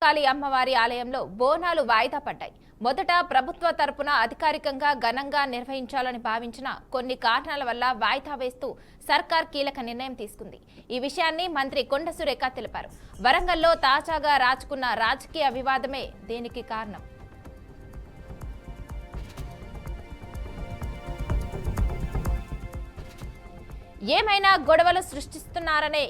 భద్రకాళి అమ్మవారి ఆలయంలో బోనాలు వాయిదా పడ్డాయి. మొదట ప్రభుత్వ తరపున అధికారికంగా ఘనంగా నిర్వహించాలని భావించిన కొన్ని కారణాల వల్ల వాయిదా వేస్తూ సర్కార్ కీలక నిర్ణయం తీసుకుంది. ఈ విషయాన్ని మంత్రి కొండ సురేఖ తెలిపారు. వరంగల్లో తాజాగా రాచుకున్న రాజకీయ వివాదమే దీనికి కారణం. ఏమైనా గొడవలు సృష్టిస్తున్నారనే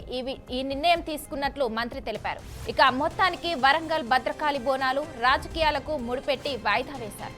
ఈ నిర్ణయం తీసుకున్నట్లు మంత్రి తెలిపారు. ఇక మొత్తానికి వరంగల్ భద్రకాళి బోనాలు రాజకీయాలకు ముడిపెట్టి వాయిదా వేశారు.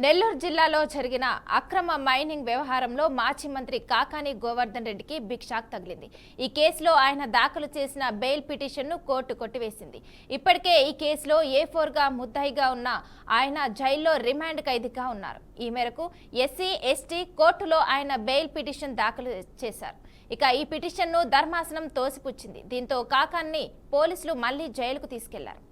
నెల్లూరు జిల్లాలో జరిగిన అక్రమ మైనింగ్ వ్యవహారంలో మాజీ మంత్రి కాకాని గోవర్ధన్ రెడ్డికి బిగ్ షాక్ తగిలింది. ఈ కేసులో ఆయన దాఖలు చేసిన బెయిల్ పిటిషన్ను కోర్టు కొట్టివేసింది. ఇప్పటికే ఈ కేసులో A4గా ముద్దాయిగా ఉన్న ఆయన జైల్లో రిమాండ్ ఖైదీగా ఉన్నారు. ఈ మేరకు ఎస్సీ ఎస్టీ కోర్టులో ఆయన బెయిల్ పిటిషన్ దాఖలు చేశారు. ఇక ఈ పిటిషన్ను ధర్మాసనం తోసిపుచ్చింది. దీంతో కాకాన్ని పోలీసులు మళ్లీ జైలుకు తీసుకెళ్లారు.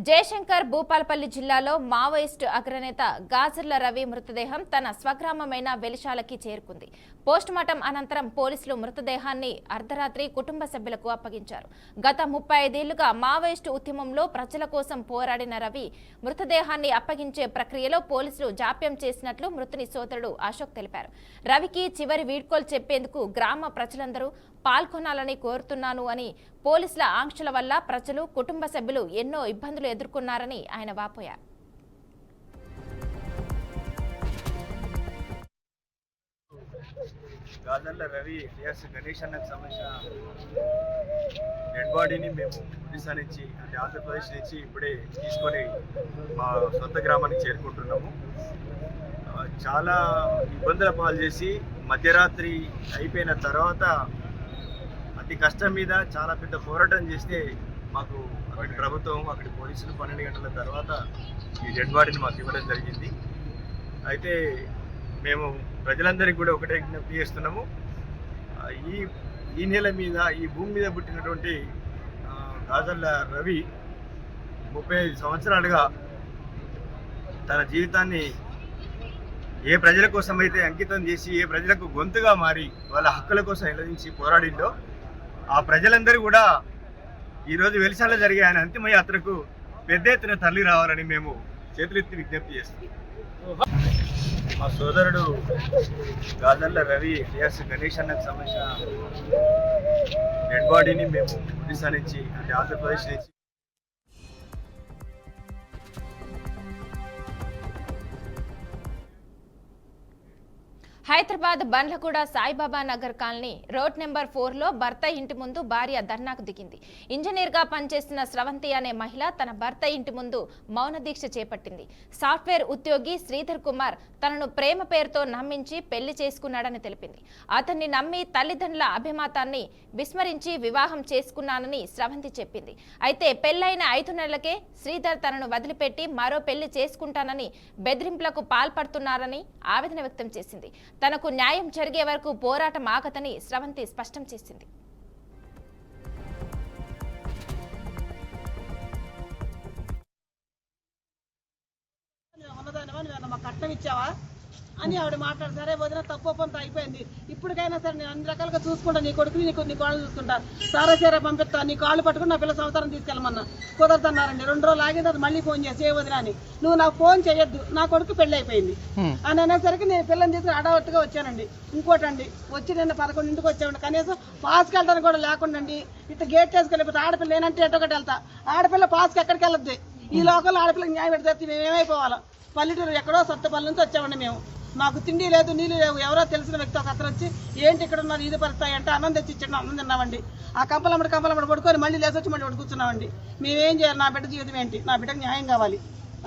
జయశంకర్ భూపాలపల్లి జిల్లాలో మావోయిస్టు అగ్రనేత గాజర్ల రవి మృతదేహం తన స్వగ్రామమైన వెలిశాలకి చేరుకుంది. పోస్టుమార్టం అనంతరం పోలీసులు మృతదేహాన్ని అర్ధరాత్రి కుటుంబ సభ్యులకు అప్పగించారు. గత 35 ఏళ్లుగా మావోయిస్టు ఉద్యమంలో ప్రజల కోసం పోరాడిన రవి మృతదేహాన్ని అప్పగించే ప్రక్రియలో పోలీసులు జాప్యం చేసినట్లు మృతుని సోదరుడు అశోక్ తెలిపారు. రవికి చివరి వీడ్కోలు చెప్పేందుకు గ్రామ ప్రజలందరూ పాల్గొనాలని కోరుతున్నాను అని, పోలీసుల ఆంక్షల వల్ల ప్రజలు కుటుంబ సభ్యులు ఎన్నో ఇబ్బందులు ఎదుర్కొన్నారని ఆయన వాపోయారు. గాజర్ల రవి ఎలియాస్ గణేష్ అన్నకు సంబంధించిన డెడ్ బాడీని మేము ఒడిశా నుంచి అంటే ఆంధ్రప్రదేశ్ నుంచి ఇప్పుడే తీసుకొని మా సొంత గ్రామానికి చేరుకుంటున్నాము. చాలా ఇబ్బందుల పాలు చేసి మధ్యరాత్రి అయిపోయిన తర్వాత అతి కష్టం మీద చాలా పెద్ద పోరాటం చేస్తే మాకు అక్కడి ప్రభుత్వం అక్కడి పోలీసులు 12 గంటల తర్వాత ఈ డెడ్ బాడీని మాకు ఇవ్వడం జరిగింది. అయితే మేము ప్రజలందరికీ కూడా ఒకటే విజ్ఞప్తి చేస్తున్నాము. ఈ నెల మీద ఈ భూమి మీద పుట్టినటువంటి గాజర్ల రవి 35 సంవత్సరాలుగా తన జీవితాన్ని ఏ ప్రజల కోసం అయితే అంకితం చేసి ఏ ప్రజలకు గొంతుగా మారి వాళ్ళ హక్కుల కోసం నిలదించి పోరాడిందో ఆ ప్రజలందరూ కూడా ఈరోజు వెలిశాలలో జరిగే ఆయన అంతిమ యాత్రకు పెద్ద ఎత్తున తరలి రావాలని మేము చేతులెత్తి విజ్ఞప్తి చేస్తున్నాం. మా సోదరుడు గాజర్ల రవి ఎలియాస్ గణేష్ అన్నకు సంబంధించిన డెడ్ బాడీని మేము ఒడిశా నుంచి అంటే ఆంధ్రప్రదేశ్ నుంచి Hyderabad Bandlaguda Saibaba Nagar colony road number 4లో భర్త ఇంటి ముందు భార్య ధర్నాకు దిగింది. ఇంజనీర్గా పనిచేస్తున్న స్రవంతి అనే మహిళ తన భర్త ఇంటి ముందు మౌన దీక్ష చేపట్టింది. సాఫ్ట్వేర్ ఉద్యోగి శ్రీధర్ కుమార్ తనను ప్రేమ పేరుతో నమ్మించి పెళ్లి చేసుకున్నాడని తెలిపింది. అతన్ని నమ్మి తల్లిదండ్రుల అభిమతాన్ని విస్మరించి వివాహం చేసుకున్నానని స్రవంతి చెప్పింది. అయితే పెళ్లైన 5 నెలలకే శ్రీధర్ తనను వదిలిపెట్టి మరో పెళ్లి చేసుకుంటానని బెదిరింపులకు పాల్పడుతున్నారని ఆవేదన వ్యక్తం చేసింది. తనకు న్యాయం జరిగే వరకు పోరాటం ఆగదని స్రవంతి స్పష్టం చేసింది. ఇచ్చావా, నువ్వేమన్నా మాకు కట్నం ఇచ్చావా అని ఆవిడ మాట్లాడు. సరే వదిన తప్పు పంత అయిపోయింది, ఇప్పటికైనా సరే నేను అన్ని రకాలుగా చూసుకుంటా, నీ కొడుకుని నీ కాళ్ళు చూసుకుంటా, సారా పంపిస్తా, నీ కాళ్ళు పట్టుకుని నా పిల్ల సంవత్సరం తీసుకెళ్ళమన్నా. కుదరదన్నారండి. 2 రోజులు ఆగింది, అది మళ్ళీ ఫోన్ చేసి ఏ వదిన అని, నువ్వు నాకు ఫోన్ చేయొద్దు, నా కొడుకు పెళ్లి అయిపోయింది అని అనేసరికి నేను పిల్లని తీసుకుని అడవట్టుగా వచ్చానండి. ఇంకోటండి, వచ్చి నిన్న 11ంటికి వచ్చామండి, కనీసం పాస్కి వెళ్ళడానికి కూడా లేకుండా అండి, ఇట్లా గేట్ వేసుకెళ్ళిపోతే ఆడపిల్ల నేనంటే ఎటొకటి వెళ్తా, ఆడపిల్ల పాస్కి ఎక్కడికి వెళ్ళద్ది, ఈ లోకల్లో ఆడపిల్లకి న్యాయం పెడితే మేము ఏమైపోవాలా? పల్లెటూరు ఎక్కడో సత్తపల్లి నుంచి వచ్చామండి మేము, మాకు తిండి లేదు నీళ్ళు లేవు. ఎవరో తెలిసిన వ్యక్తి ఒక అతను వచ్చి ఏంటి ఇక్కడ ఉన్నారు ఇది పరిస్థితి అంటే అన్నం తెచ్చి ఇచ్చాడు, అన్నం తిన్నామండి. ఆ కంపలమ్మడి పడుకొని మళ్ళీ లేసొచ్చి మళ్ళీ కూర్చున్నామండి. మేమేం చేయాలి? నా బిడ్డ జీవితం ఏంటి? నా బిడ్డకు న్యాయం కావాలి.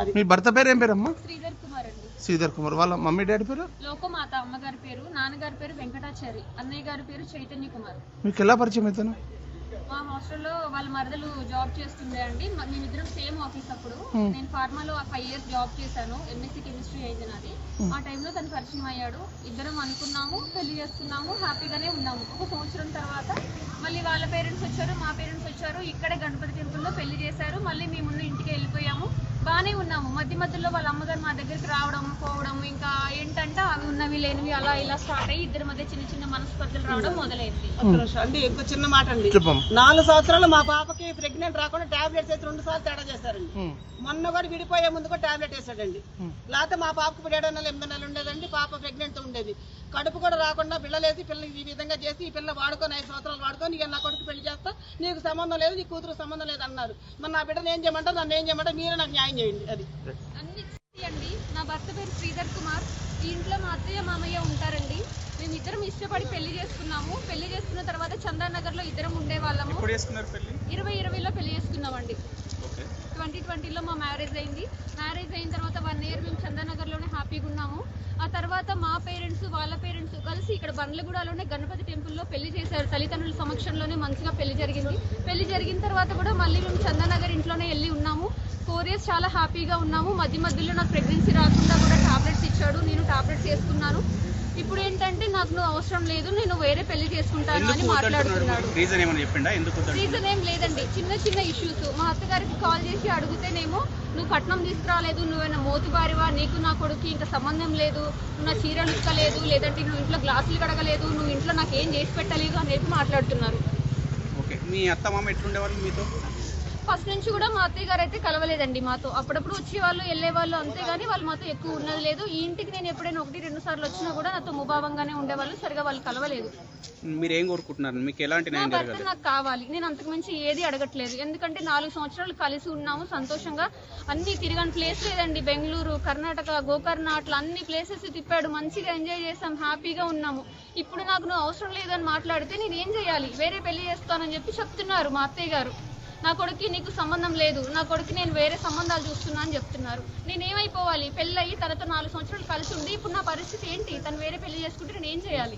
అది. మీ భర్త పేరు ఏం పేరమ్మా? శ్రీధర్ కుమార్ అండి. శ్రీధర్ కుమార్. వాళ్ళ మమ్మీ డాడీ పేరు? లోకమాత అమ్మగారి పేరు, నాన్నగారి పేరు వెంకటాచారి, అన్నయ్య గారి పేరు చైతన్య కుమార్. మీకు ఎలా పరిచయం అవుతాను? మా హాస్టల్లో వాళ్ళ మరదలు జాబ్ చేస్తుండే అండి. మేమిద్దరం సేమ్ ఆఫీస్. అప్పుడు నేను ఫార్మాలో 5 years జాబ్ చేశాను, ఎంఎస్సీ కెమిస్ట్రీ అయింది నాది. ఆ టైంలో తను పరిచయం అయ్యాడు. ఇద్దరం అనుకున్నాము, పెళ్లి చేసుకున్నాము, హ్యాపీగానే ఉన్నాము. 1 సంవత్సరం తర్వాత మళ్ళీ వాళ్ళ పేరెంట్స్ వచ్చారు, మా పేరెంట్స్ వచ్చారు, ఇక్కడే గణపతి టెంపుల్లో పెళ్లి చేశారు. మళ్ళీ మేమున్న ఇంటికి వెళ్ళిపోయాము, బాగానే ఉన్నాము. మధ్యలో వాళ్ళ అమ్మగారు మా దగ్గరికి రావడం పోవడం, ఇంకా ఏంటంటే అవి ఉన్నవి లేనివి అలా ఇలా స్టార్ట్ అయ్యి ఇద్దరి మధ్య చిన్న మనస్పర్ధలు రావడం మొదలైంది. అండి ఇంకో చిన్న మాట అండి, 4 సంవత్సరాలు మా పాపకి ప్రెగ్నెంట్ రాకుండా టాబ్లెట్స్ అయితే 2 సార్లు తేడా చేశారండి. మొన్న కూడా విడిపోయే ముందు కూడా టాబ్లెట్ వేసాడండి. లేకపోతే మా పాపకు 7 నెలలు 8 నెలలు ఉండేదండి, పాప ప్రెగ్నెంట్ ఉండేది. కడుపు కూడా రాకుండా పిల్లలేసి పిల్లలు ఈ విధంగా చేసి ఈ పిల్ల వాడుకొని 5 సంవత్సరాలు వాడుకొని ఇక నా కొడుకు పెళ్లి చేస్తా, నీకు సంబంధం లేదు, నీ కూతురు సంబంధం లేదు అన్నారు. మరి నా బిడ్డను ఏం చేయమంటారు, నన్ను ఏం చేయమంటారు, మీరే నాకు న్యాయం చేయండి. అది అన్ని అండి. నా భర్త పేరు శ్రీధర్ కుమార్. ఈ ఇంట్లో మా అత్తయ్య మామయ్య ఉంటారండి. మేము ఇద్దరం ఇష్టపడి పెళ్లి చేసుకున్నాము. పెళ్లి చేసుకున్న తర్వాత చందానగర్ లో ఇద్దరం ఉండేవాళ్ళము. 2020లో పెళ్లి చేసుకున్నామండి. 2020లో మా మ్యారేజ్ అయింది. మ్యారేజ్ అయిన తర్వాత 1 year మేము చందానగర్లోనే హ్యాపీగా ఉన్నాము. ఆ తర్వాత మా పేరెంట్స్ వాళ్ళ పేరెంట్స్ కలిసి ఇక్కడ బండ్లగూడలోనే గణపతి టెంపుల్లో పెళ్లి చేశారు. తల్లిదండ్రుల సమక్షంలోనే మంచిగా పెళ్లి జరిగింది. పెళ్లి జరిగిన తర్వాత కూడా మళ్ళీ మేము చందానగర్ ఇంట్లోనే వెళ్ళి ఉన్నాము. 4 years చాలా హ్యాపీగా ఉన్నాము. మధ్యలో నాకు ప్రెగ్నెన్సీ రాకుండా కూడా టాబ్లెట్స్ ఇచ్చాడు, నేను టాబ్లెట్స్ వేసుకున్నాను. ఇప్పుడు ఏంటంటే నాకు నువ్వు అవసరం లేదు, నేను వేరే పెళ్లి చేసుకుంటాను అని మాట్లాడుతున్నాడు. రీజన్ ఏం లేదండి, చిన్న ఇష్యూస్. మా అత్తగారికి కాల్ చేసి అడిగితేనేమో నువ్వు కట్నం తీసుకురాలేదు, నువ్వేనా మోతుబారివా, నీకు నా కొడుకు ఇంకా సంబంధం లేదు, నువ్వు నా చీరలు ఇక్కలేదు, లేదంటే నువ్వు ఇంట్లో గ్లాసులు కడగలేదు, నువ్వు ఇంట్లో నాకు ఏం చేసి పెట్టలేదు అనేది మాట్లాడుతున్నారు. మీ అత్త మామ ఎట్లుండేవాళ్ళు మీతో? ఫస్ట్ నుంచి కూడా మా అత్తయ్య గారు అయితే కలవలేదండి మాతో. అప్పుడప్పుడు వచ్చేవాళ్ళు వెళ్ళేవాళ్ళు, అంతేగాని వాళ్ళు మాతో ఎక్కువ ఉన్నది లేదు. ఈ ఇంటికి నేను ఎప్పుడైనా 1-2 సార్లు వచ్చినా కూడా నాతో ముభావంగానే ఉండేవాళ్ళు, సరిగా వాళ్ళు కలవలేదు. మీరు ఏం కోరుకుంటున్నారు? మీకు ఎలాంటి నా భర్త నాకు కావాలి, నేను అంతకు మించి ఏది అడగట్లేదు. ఎందుకంటే 4 సంవత్సరాలు కలిసి ఉన్నాము సంతోషంగా. అన్ని తిరగని ప్లేస్ లేదండి, బెంగళూరు, కర్ణాటక, గోకర్ణ అట్లా అన్ని ప్లేసెస్ తిప్పాడు. మంచిగా ఎంజాయ్ చేసాం, హ్యాపీగా ఉన్నాము. ఇప్పుడు నాకు నువ్వు అవసరం లేదని మాట్లాడితే నేను ఏం చేయాలి? వేరే పెళ్లి చేస్తానని చెప్పి చెప్తున్నారు మా అత్తయ్య గారు. నా కొడుకు నీకు సంబంధం లేదు, నా కొడుకు నేను వేరే సంబంధాలు చూస్తున్నా అని చెప్తున్నారు. నేనేమైపోవాలి? పెళ్ళి తనతో 4 సంవత్సరాలు కలిసి ఉండి ఇప్పుడు నా పరిస్థితి ఏంటి? తను వేరే పెళ్లి చేసుకుంటే నేను ఏం చేయాలి?